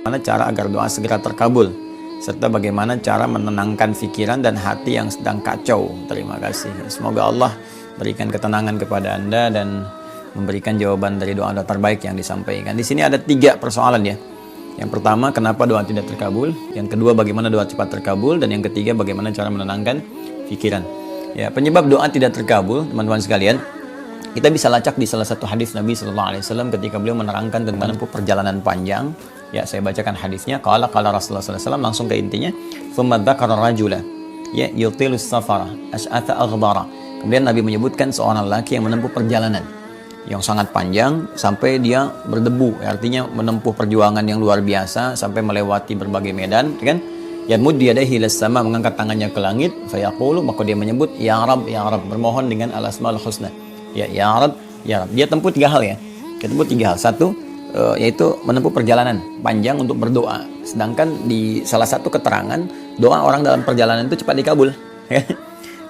Bagaimana cara agar doa segera terkabul, serta bagaimana cara menenangkan pikiran dan hati yang sedang kacau. Terima kasih. Semoga Allah berikan ketenangan kepada Anda dan memberikan jawaban dari doa terbaik yang disampaikan. Di sini ada 3 persoalan ya. Yang pertama, kenapa doa tidak terkabul? Yang kedua, bagaimana doa cepat terkabul? Dan yang ketiga, bagaimana cara menenangkan pikiran. Ya, penyebab doa tidak terkabul, teman-teman sekalian, kita bisa lacak di salah satu hadis Nabi SAW ketika beliau menerangkan tentang perjalanan panjang. Ya, saya bacakan hadisnya. Qala Rasulullah SAW, langsung ke intinya. Thumma dzakara rajula ya yutilus safara as'atha aghbara. Kemudian Nabi menyebutkan seorang lelaki yang menempuh perjalanan yang sangat panjang sampai dia berdebu, artinya menempuh perjuangan yang luar biasa sampai melewati berbagai medan, kan? Yamuddu yadayhi ila sama, mengangkat tangannya ke langit, fayaqulu, maka dia menyebut ya Rabb, bermohon dengan al-asmaul husna. Ya Rabb, ya Rabb. Dia tempuh 3 hal ya. Dia tempuh 3 hal. Satu, yaitu menempuh perjalanan panjang untuk berdoa. Sedangkan di salah satu keterangan, doa orang dalam perjalanan itu cepat dikabul.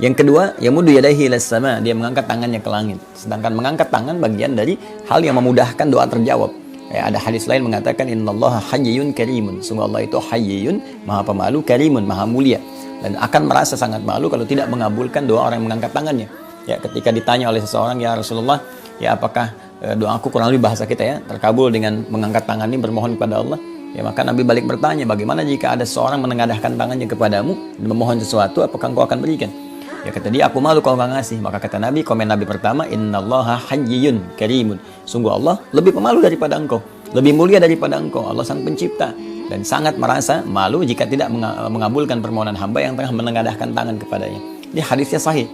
Yang kedua, yamuddu yadayhi ilas sama, dia mengangkat tangannya ke langit. Sedangkan mengangkat tangan bagian dari hal yang memudahkan doa terjawab. Ya, ada hadis lain mengatakan innallaha hayyun karimun. Sungguh Allah itu hayyun, maha pemalu, karimun, maha mulia, dan akan merasa sangat malu kalau tidak mengabulkan doa orang yang mengangkat tangannya. Ya, ketika ditanya oleh seseorang, ya Rasulullah, ya apakah doaku, kurang lebih bahasa kita ya, terkabul dengan mengangkat tangan ini bermohon kepada Allah? Ya, maka Nabi balik bertanya, bagaimana jika ada seorang menengadahkan tangannya kepadamu dan memohon sesuatu, apakah engkau akan berikan? Ya, kata dia, aku malu kalau nggak ngasih. Maka kata Nabi, komen Nabi pertama, innallaha hayyun karimun. Sungguh Allah lebih pemalu daripada engkau, lebih mulia daripada engkau. Allah sang pencipta dan sangat merasa malu jika tidak mengabulkan permohonan hamba yang tengah menengadahkan tangan kepadanya. Ini hadisnya sahih,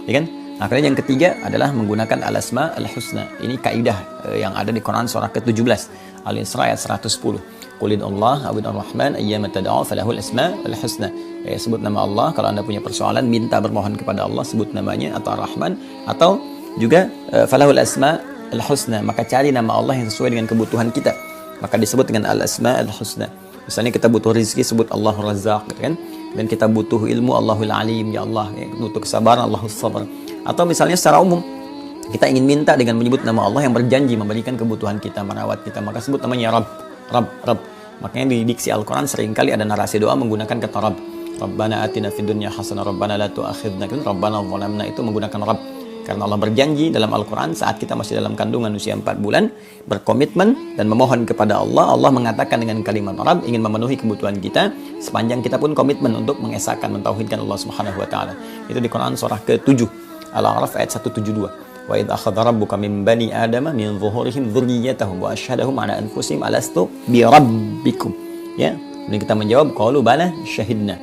ya kan? Akhirnya yang ketiga adalah menggunakan al-asma al-husna. Ini kaidah yang ada di Quran surah ke-17 Al-Isra ayat 110. Qulid Allah awid ar-Rahman ayyama tad'u falahul asma al-husna. Sebut nama Allah kalau Anda punya persoalan, minta bermohon kepada Allah, sebut namanya, atau Ar-Rahman, atau juga falahul asma al-husna, maka cari nama Allah yang sesuai dengan kebutuhan kita, maka disebut dengan al-asma al-husna. Misalnya kita butuh rezeki, sebut Allahur Razzaq, gitu kan? Dan kita butuh ilmu, Allahul Alim, ya Allah. Ya, butuh kesabaran, Allahus Sabar. Atau misalnya secara umum, kita ingin minta dengan menyebut nama Allah yang berjanji memberikan kebutuhan kita, merawat kita, maka sebut namanya Rabb, Rabb, Rabb. Makanya di diksi Al-Quran seringkali ada narasi doa menggunakan kata Rabb. Rabbana atina fid dunya hasanah, Rabbana la tu'akhidna, Rabbana zalamna, itu menggunakan Rabb. Karena Allah berjanji dalam Al-Quran saat kita masih dalam kandungan usia 4 bulan, berkomitmen dan memohon kepada Allah, Allah mengatakan dengan kalimat Rabb, ingin memenuhi kebutuhan kita sepanjang kita pun komitmen untuk mengesahkan, mentauhidkan Allah Subhanahu wa taala. Itu di Quran surah ke-7 Al-A'raf ayat 172. Wa idz akhadha rabbuka min bani adama min zuhurihim dzurriyyatahum wa asyhadahum ala anfusihim alastu bi rabbikum. Ya, dan kita menjawab qalu bala syahidna.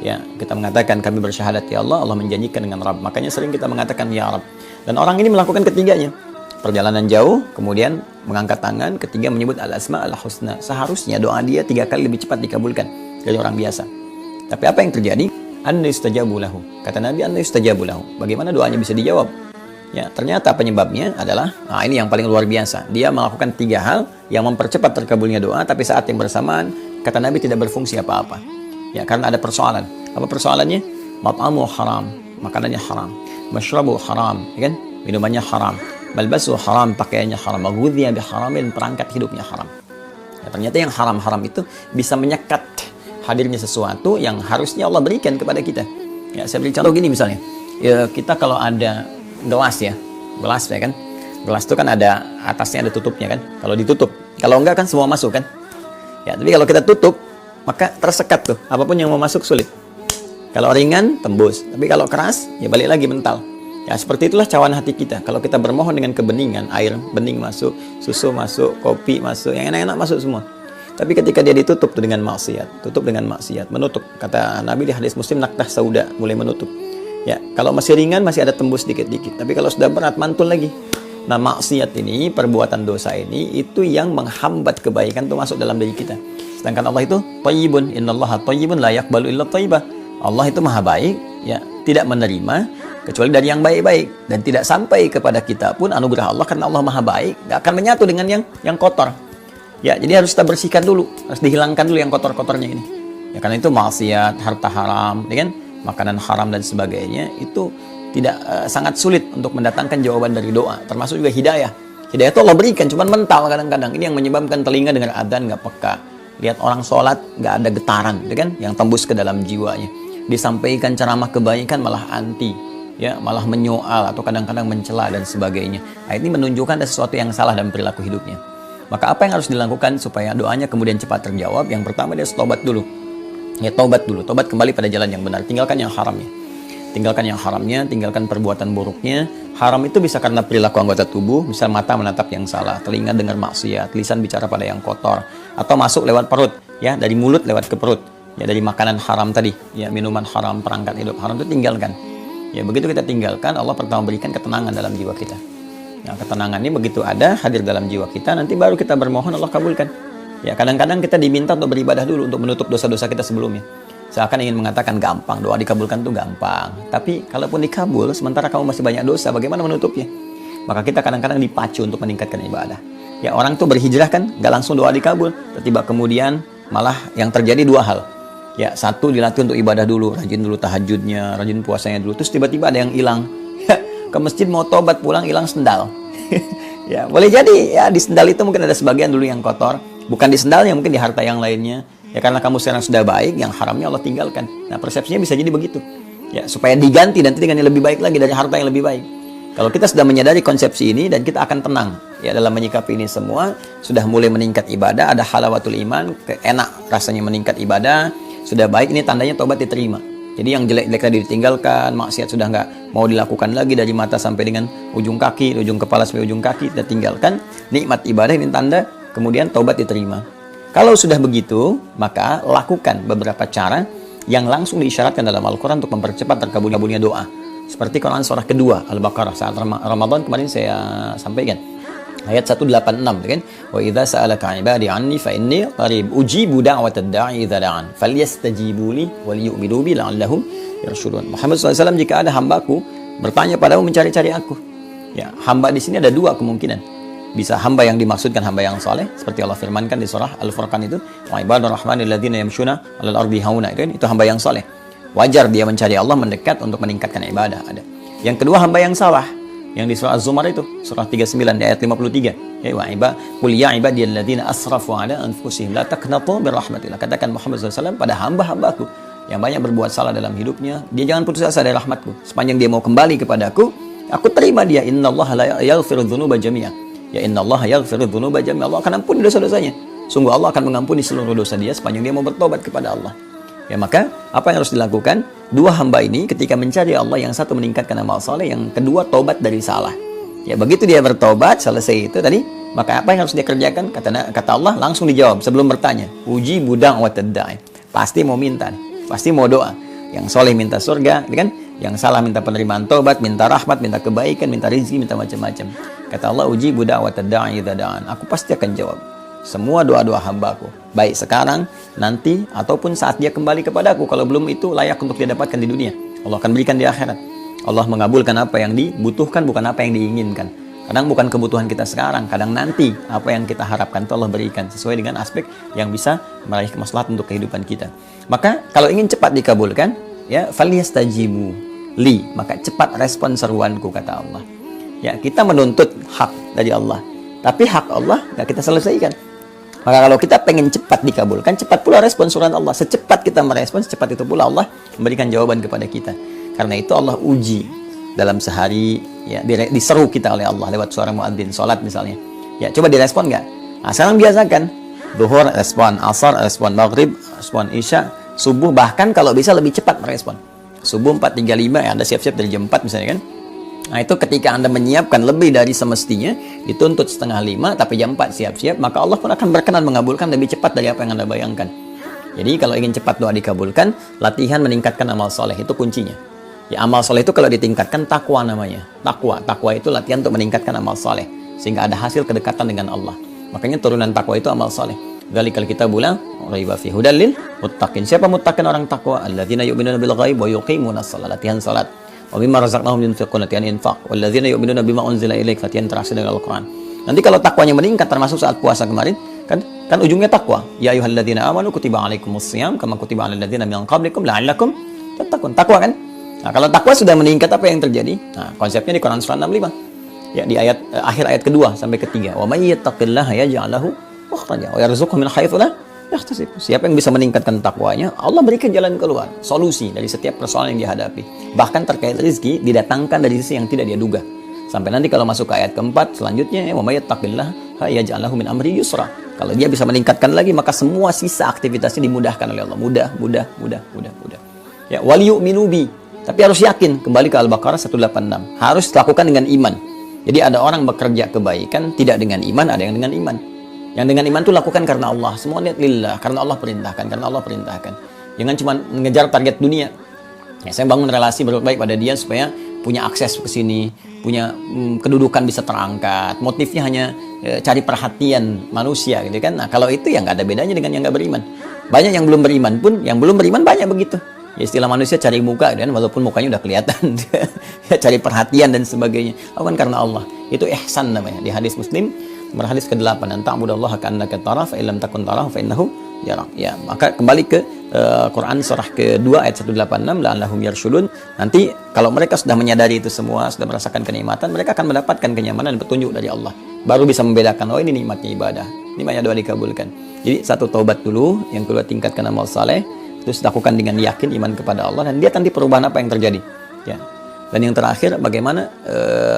Ya, kita mengatakan kami bersyahadat ya Allah, Allah menjanjikan dengan Rabb. Makanya sering kita mengatakan ya Rabb. Dan orang ini melakukan ketiganya. Perjalanan jauh, kemudian mengangkat tangan, ketiga menyebut al-asma al-husna. Seharusnya doa dia 3 kali lebih cepat dikabulkan dari orang biasa. Tapi apa yang terjadi? Anna yustajabu lahu. Kata Nabi, anna yustajabu lahu. Bagaimana doanya bisa dijawab? Ya, ternyata penyebabnya adalah, ini yang paling luar biasa. Dia melakukan 3 hal yang mempercepat terkabulnya doa, tapi saat yang bersamaan, kata Nabi, tidak berfungsi apa-apa. Ya, karena ada persoalan. Apa persoalannya? Mat'amu haram, makanannya haram. Mashrabu haram, ya kan? Minumannya haram. Malbasu haram, pakaiannya haram. Maghudhiya biharamin, perangkat hidupnya haram. Ya, ternyata yang haram-haram itu bisa menyekat hadirnya sesuatu yang harusnya Allah berikan kepada kita. Ya, saya beri contoh gini misalnya. Ya, kita kalau ada gelas ya, gelas ya kan? Gelas itu kan ada atasnya, ada tutupnya kan? Kalau ditutup, kalau enggak kan semua masuk kan? Ya, tapi kalau kita tutup, maka tersekat tuh, apapun yang mau masuk sulit. Kalau ringan, tembus. Tapi kalau keras, ya balik lagi mental. Ya, seperti itulah cawan hati kita. Kalau kita bermohon dengan kebeningan, air bening masuk, susu masuk, kopi masuk, yang enak-enak masuk semua. Tapi ketika dia ditutup tuh dengan maksiat, tutup dengan maksiat, menutup. Kata Nabi di hadis Muslim, naktah sauda, mulai menutup. Ya, kalau masih ringan, masih ada tembus dikit-dikit. Tapi kalau sudah berat, mantul lagi. Nah, maksiat ini, perbuatan dosa ini, itu yang menghambat kebaikan itu masuk dalam diri kita. Sedangkan Allah itu thayyibun, innallaha thayyibun la yaqbalu illa thayyibah. Allah itu maha baik, ya, tidak menerima kecuali dari yang baik-baik, dan tidak sampai kepada kita pun anugerah Allah karena Allah maha baik, gak akan menyatu dengan yang kotor. Ya, jadi harus kita bersihkan dulu, harus dihilangkan dulu yang kotor-kotornya ini. Ya, karena itu maksiat, harta haram, ya kan? Makanan haram dan sebagainya itu tidak sangat sulit untuk mendatangkan jawaban dari doa, termasuk juga hidayah. Hidayah itu Allah berikan, cuman mental kadang-kadang. Ini yang menyebabkan telinga dengar adzan nggak peka, Lihat orang sholat nggak ada getaran, gitu kan, yang tembus ke dalam jiwanya. Disampaikan ceramah kebaikan malah anti, ya, malah menyoal atau kadang-kadang mencela dan sebagainya. Nah, ini menunjukkan ada sesuatu yang salah dalam perilaku hidupnya. Maka apa yang harus dilakukan supaya doanya kemudian cepat terjawab? Yang pertama dia tobat dulu. Ya, tobat dulu, tobat kembali pada jalan yang benar, tinggalkan yang haramnya. Tinggalkan yang haramnya, tinggalkan perbuatan buruknya. Haram itu bisa karena perilaku anggota tubuh, misal mata menatap yang salah, telinga dengar maksiat, lisan bicara pada yang kotor, atau masuk lewat perut, ya, dari mulut lewat ke perut, ya, dari makanan haram tadi, ya, minuman haram, perangkat hidup haram itu tinggalkan. Ya, begitu kita tinggalkan, Allah pertama berikan ketenangan dalam jiwa kita. Nah, ketenangan ini begitu ada, hadir dalam jiwa kita, nanti baru kita bermohon, Allah kabulkan. Ya, kadang-kadang kita diminta untuk beribadah dulu, untuk menutup dosa-dosa kita sebelumnya. Seakan ingin mengatakan gampang, doa dikabulkan itu gampang. Tapi kalaupun dikabul, sementara kamu masih banyak dosa, bagaimana menutupnya? Maka kita kadang-kadang dipacu untuk meningkatkan ibadah. Ya, orang tuh berhijrah kan, nggak langsung doa dikabul. Tiba-tiba kemudian malah yang terjadi dua hal. Ya, satu dilatih untuk ibadah dulu, rajin dulu tahajudnya, rajin puasanya dulu. Terus tiba-tiba ada yang hilang. Ya, ke masjid mau tobat pulang hilang sendal. Ya, boleh jadi ya di sendal itu mungkin ada sebagian dulu yang kotor. Bukan di sendalnya, mungkin di harta yang lainnya. Ya, karena kamu sekarang sudah baik, yang haramnya Allah tinggalkan. Nah, persepsinya bisa jadi begitu. Ya, supaya diganti nanti dengan yang lebih baik lagi, dari harta yang lebih baik. Kalau kita sudah menyadari konsepsi ini dan kita akan tenang ya dalam menyikapi ini semua, sudah mulai meningkat ibadah, ada halawatul iman, enak rasanya meningkat ibadah, sudah baik, ini tandanya tobat diterima. Jadi yang jelek-jelek tadi ditinggalkan, maksiat sudah nggak mau dilakukan lagi dari mata sampai dengan ujung kaki, ujung kepala sampai ujung kaki, kita tinggalkan. Nikmat ibadah ini tanda kemudian tobat diterima. Kalau sudah begitu, maka lakukan beberapa cara yang langsung diisyaratkan dalam Al-Quran untuk mempercepat terkabulnya doa. Seperti Quran surah kedua, Al-Baqarah, saat Ramadan kemarin saya sampaikan. Ayat 186, kan? Wa idza sa'alaka 'ibadi 'anni fa inni qarib ujibu da'watad da'i idza da'an falyastajibu li wal yu'minu bi la'allahum yarshudun. Muhammad SAW, jika ada hambaku bertanya padamu mencari-cari aku. Ya, hamba di sini ada dua kemungkinan. Bisa hamba yang dimaksudkan hamba yang saleh, seperti Allah firmankan di surah Al-Furqan itu, wa ibadur rahmanil ladzina yamshuna 'alal ardi hauna, itu hamba yang saleh. Wajar dia mencari Allah, mendekat untuk meningkatkan ibadah. Ada. Yang kedua hamba yang salah, yang di surah Az-Zumar itu, surah 39 di ayat 53. Ya, wa qul ya ibadiyalladzina asrafu 'ala anfusihim la taqnatu birahmatillah. Katakan Muhammad SAW pada hamba-hambaku yang banyak berbuat salah dalam hidupnya, dia jangan putus asa dari rahmatku. Sepanjang dia mau kembali kepadaku, aku terima dia. Innallaha la yaghfiru dzunuba jami'a. Ya, innallaha yaghfiru dzunuba jami'a. Allah akan ampuni dosa-dosanya. Sungguh Allah akan mengampuni seluruh dosa dia sepanjang dia mau bertobat kepada Allah. Ya, maka apa yang harus dilakukan? Dua hamba ini ketika mencari Allah, yang satu meningkatkan amal saleh, yang kedua tobat dari salah. Ya, begitu dia bertobat, selesai itu tadi, maka apa yang harus dia kerjakan? Kata Allah langsung dijawab sebelum bertanya. Uji budang watad da'i. Pasti mau minta, pasti mau doa. Yang soleh minta surga, kan? Yang salah minta penerimaan tobat, minta rahmat, minta kebaikan, minta rezeki, minta macam-macam. Kata Allah, uji budak wa tadda'i idza da'an. Aku pasti akan jawab semua doa-doa hambaku, baik sekarang, nanti, ataupun saat dia kembali kepadaku. Kalau belum itu layak untuk dia dapatkan di dunia, Allah akan berikan di akhirat. Allah mengabulkan apa yang dibutuhkan, bukan apa yang diinginkan. Kadang bukan kebutuhan kita sekarang, kadang nanti apa yang kita harapkan itu Allah berikan sesuai dengan aspek yang bisa meraih kemaslahatan untuk kehidupan kita. Maka kalau ingin cepat dikabulkan, ya, falyastajibu li, maka cepat respon seruanku, kata Allah. Ya, kita menuntut hak dari Allah, tapi hak Allah nggak kita selesaikan. Maka kalau kita pengen cepat dikabulkan, cepat pula respon surat Allah. Secepat kita merespon, secepat itu pula Allah memberikan jawaban kepada kita. Karena itu Allah uji dalam sehari, ya, diseru kita oleh Allah lewat suara muadzin salat misalnya. Ya, coba direspon nggak? Nah, sekarang biasakan. Zuhur respon, asar respon, maghrib respon, isya, subuh, bahkan kalau bisa lebih cepat merespon. Subuh 4.35, ya, Anda siap-siap dari jam 4 misalnya, kan? Nah, itu ketika Anda menyiapkan lebih dari semestinya, dituntut 4:30, tapi jam 4 siap-siap, maka Allah pun akan berkenan mengabulkan lebih cepat dari apa yang Anda bayangkan. Jadi kalau ingin cepat doa dikabulkan, latihan meningkatkan amal soleh, itu kuncinya. Ya, amal soleh itu kalau ditingkatkan takwa namanya. Takwa itu latihan untuk meningkatkan amal soleh, sehingga ada hasil kedekatan dengan Allah. Makanya turunan takwa itu amal soleh. Dzalikal kitabul raiba fihi hudal lil muttaqin. Siapa muttaqin? Orang takwa. Alladzina yu'minuna bil ghaib wa yuqimunas shalah, latihan salat. Wa mimma razaqnahum yunfiqun, latihan infak. Walladzina yu'minuna bima unzila ilaik, latihan interaksi dengan Al-Qur'an. Nanti kalau takwanya meningkat, termasuk saat puasa kemarin, kan ujungnya takwa. Ya ayyuhalladzina amanu kutiba alaikumusiyam kama kutiba alal ladzina min qablikum la'allakum tattaqun. Takwa kan? Nah, kalau takwa sudah meningkat, apa yang terjadi? Nah, konsepnya di Quran surah 65. Ya, di akhir ayat kedua sampai ketiga. Wa may yattaqillaha yaj'al lahu makhraja wa yarzuqhu min haitsu la Yahtasib. Siapa yang bisa meningkatkan takwanya, Allah berikan jalan keluar, solusi dari setiap persoalan yang dihadapi. Bahkan terkait rezeki didatangkan dari sisi yang tidak dia duga. Sampai nanti kalau masuk ke ayat keempat selanjutnya, wa may yattaqillah yaj'al lahu min amri yusra. Kalau dia bisa meningkatkan lagi, maka semua sisa aktivitasnya dimudahkan oleh Allah. Mudah. Ya, wal yu'minu bi. Tapi harus yakin, kembali ke Al-Baqarah 186. Harus dilakukan dengan iman. Jadi ada orang bekerja kebaikan tidak dengan iman, ada yang dengan iman. Yang dengan iman itu lakukan karena Allah. Semua niat lillah, karena Allah perintahkan. Jangan cuma mengejar target dunia. Ya, saya bangun relasi baik pada dia supaya punya akses ke sini, punya kedudukan bisa terangkat. Motifnya hanya cari perhatian manusia gitu kan. Nah, kalau itu ya nggak ada bedanya dengan yang nggak beriman. Banyak yang belum beriman pun, yang belum beriman banyak begitu. Ya, istilah manusia cari muka dan walaupun mukanya udah kelihatan. Ya, cari perhatian dan sebagainya. Lakukan karena Allah. Itu ihsan namanya. Di hadis Muslim, nomor hadis ke-8, "Ta'budallaha ka'annaka tarahu fa illam takun tarahu fa innahu yarak." Ya, maka kembali ke Quran surah ke-2 ayat 186, la'allahum yarshudun. Nanti kalau mereka sudah menyadari itu semua, sudah merasakan kenikmatan, mereka akan mendapatkan kenyamanan dan petunjuk dari Allah. Baru bisa membedakan, oh ini nikmatnya ibadah, nikmatnya doa dikabulkan. Jadi satu taubat dulu, yang kedua tingkatkan amal saleh, terus lakukan dengan yakin iman kepada Allah, dan lihat nanti perubahan apa yang terjadi. Ya. Dan yang terakhir, bagaimana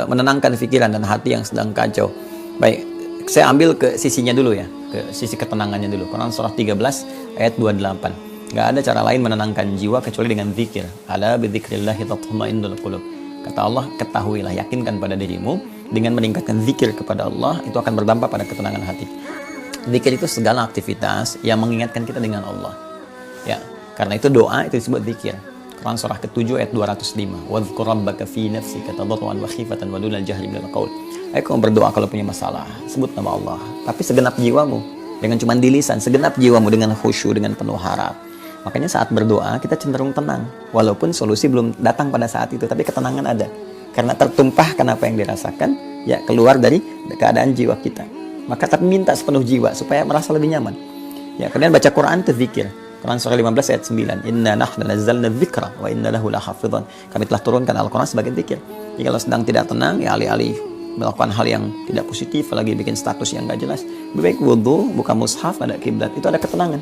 menenangkan pikiran dan hati yang sedang kacau. Baik, saya ambil ke sisinya dulu ya, ke sisi ketenangannya dulu. Quran surah 13 ayat 28. Gak ada cara lain menenangkan jiwa kecuali dengan zikir. Ala bidzikrillahi tatma'innul qulub. Kata Allah, ketahuilah, yakinkan pada dirimu dengan meningkatkan zikir kepada Allah, itu akan berdampak pada ketenangan hati. Zikir itu segala aktivitas yang mengingatkan kita dengan Allah. Ya, karena itu doa itu disebut zikir. Quran surah ke-7 ayat 205. Wadhkur rabbaka fi nafsika tadarruan wa khifatan wa dunal jahri minal qaul. Ayo kamu berdoa kalau punya masalah, sebut nama Allah. Tapi segenap jiwamu, dengan cuma di lisan, segenap jiwamu dengan khusyuk, dengan penuh harap. Makanya saat berdoa kita cenderung tenang, walaupun solusi belum datang pada saat itu, tapi ketenangan ada. Karena tertumpahkan apa yang dirasakan, ya keluar dari keadaan jiwa kita. Maka tapi minta sepenuh jiwa supaya merasa lebih nyaman. Ya, kemudian baca Quran itu zikir. Quran surah 15 ayat 9. Inna nahnu nazzalna dzikra wa inna lahu lahafidhan. Kami telah turunkan Al-Quran sebagai zikir. Jadi kalau sedang tidak tenang, ya alih-alih melakukan hal yang tidak positif, lagi bikin status yang nggak jelas, lebih baik wudu, buka mushaf, ada kiblat, itu ada ketenangan.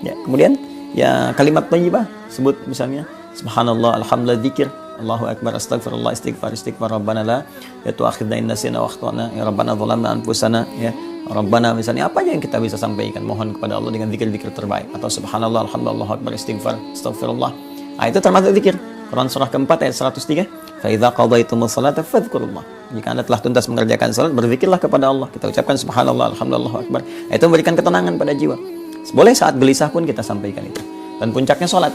Ya, kemudian ya kalimat thayyibah, sebut misalnya subhanallah, alhamdulillah, zikir, Allahu akbar, astagfirullah, istighfar, rabbana la tu'akhidna in nasina wa akhtana, ya rabbana zalamna anfusana, ya rabbana, misalnya apa yang kita bisa sampaikan, mohon kepada Allah dengan zikir-zikir terbaik, atau subhanallah, alhamdulillah, Allahu akbar, istighfar, astagfirullah. Nah, itu termasuk zikir. Quran surah keempat ayat 103. Fa idza qadaytumus salata fadhkurullah. Jika Anda telah tuntas mengerjakan salat, berzikirlah kepada Allah. Kita ucapkan subhanallah, alhamdulillah, Allahu akbar. Itu memberikan ketenangan pada jiwa. Boleh saat gelisah pun kita sampaikan itu. Dan puncaknya salat.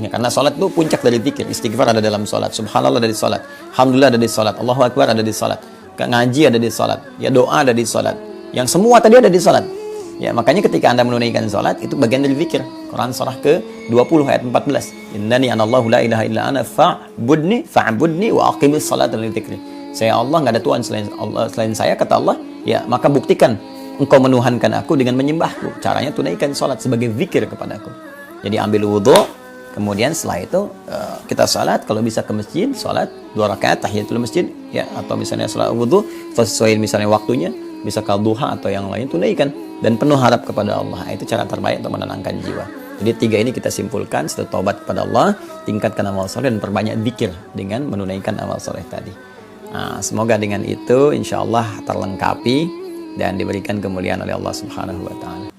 Ya, karena salat itu puncak dari zikir. Istighfar ada dalam salat, subhanallah ada di salat, alhamdulillah ada di salat, Allahu akbar ada di salat, ngaji ada di salat, ya doa ada di salat. Yang semua tadi ada di salat. Ya, makanya ketika Anda menunaikan salat itu bagian dari zikir. Quran surah ke-20 ayat 14. Innani anallahu la ilaha illa ana fa'budni wa aqimis salata li dzikri. Saya Allah, enggak ada Tuhan selain saya, kata Allah. Ya, maka buktikan engkau menuhankan aku dengan menyembahku. Caranya tunaikan salat sebagai zikir kepadaku. Jadi ambil wudu, kemudian setelah itu kita salat, kalau bisa ke masjid, salat 2 rakaat tahiyatul masjid, ya, atau misalnya salat wudu sesuai misalnya waktunya, bisa duha atau yang lain, tunaikan dan penuh harap kepada Allah. Itu cara terbaik untuk menenangkan jiwa. Jadi 3 ini kita simpulkan, setelah taubat kepada Allah, tingkatkan amal soleh dan perbanyak zikir dengan menunaikan amal soleh tadi. Nah, semoga dengan itu insya Allah terlengkapi dan diberikan kemuliaan oleh Allah Subhanahu wa taala.